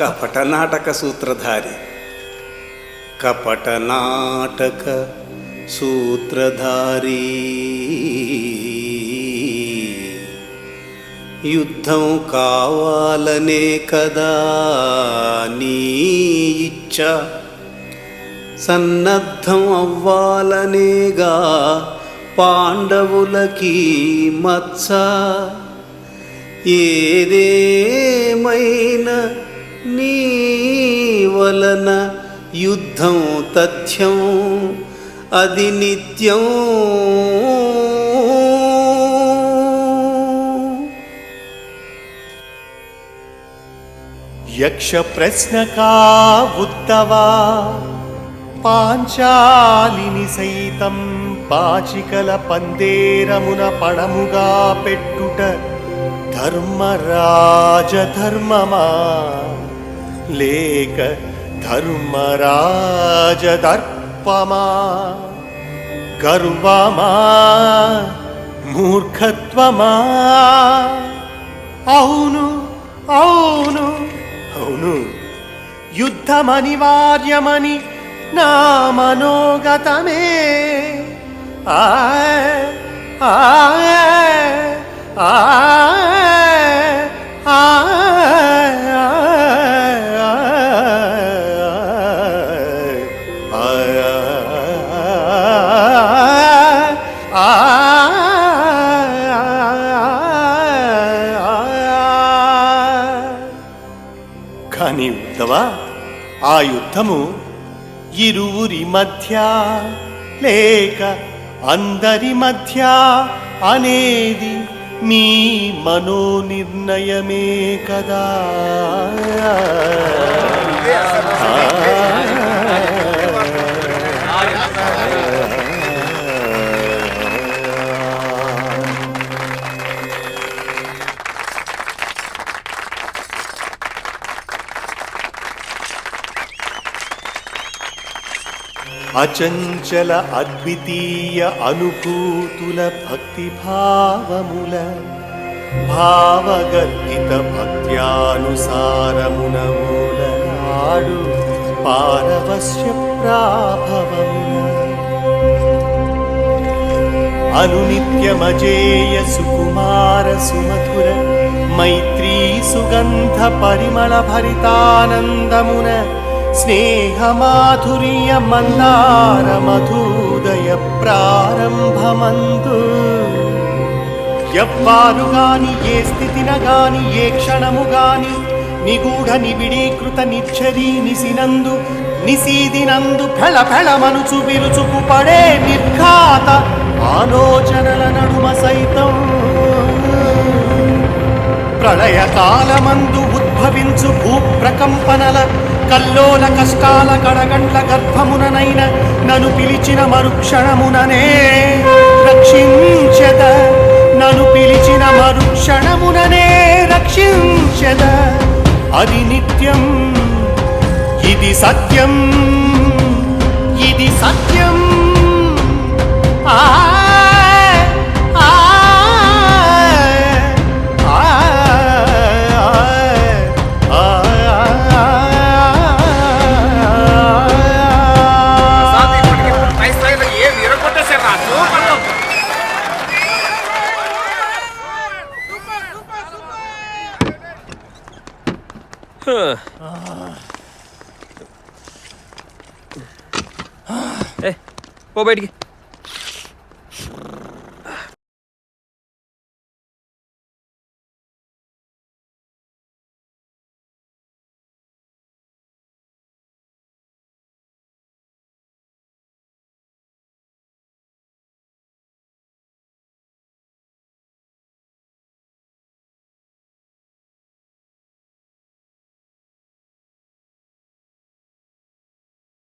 కపట నాటక సూత్రధారి. కపట నాటక సూత్రధారి యుద్ధం కావాలనే కదా నీ ఇచ్చ, సన్నద్ధం అవ్వాలనేగా పాండవులకి మత్స. ఏదేమైనా నీ వలన యుద్ధం తథ్యం, అది నిత్యం. యక్ష ప్రశ్నకా ఉత్తవా పాంచాలిని సైతం పాచికల పందేరమున పణముగా పెట్టుట ధర్మరాజధర్మమా లేక ధర్మరాజదర్పమా? గర్వమా మూర్ఖత్వమా? అవును అవును అవును, యుద్ధమనివార్యమని నా మనోగతమే. ఆ ఆ ఆ కానీ ఉద్ధవా, ఆ యుద్ధము ఇరువురి మధ్య లేక అందరి మధ్య అనేది నీ మనోనిర్ణయమే కదా. అచంచల అద్వితీయ అనుభూతుల భక్తిభావముల భావగర్భిత భక్త్యానుసారమున మూలనాడు పారవస్య ప్రాభవముల అనునిత్యమజేయ సుకుమార సుమధుర మైత్రీ సుగంధ పరిమళ భరితానందమున స్నేహమాధుర్య మందార మధుదయ ప్రారంభమందు ఎవ్వారు గాని ఏ స్థితిన గాని ఏ క్షణము గాని నిగూఢ నిబిడీకృత నిచ్చరీ నిసినందు నిసీదినందు ఫెళ ఫెళమనుచు విరుచుకు పడే నిర్ఘాత ఆలోచనల నడుమ సైతం ప్రళయకాలమందు ఉద్భవించు భూప్రకంపనల కల్లోల కష్టాల కడగండ్ల గర్భముననైన నన్ను పిలిచిన మరుక్షణముననే రక్షించెద, నన్ను పిలిచిన మరుక్షణముననే రక్షించెద. అది నిత్యం, ఇది సత్యం, ఇది సత్యం. ఆ ఓ బయటికి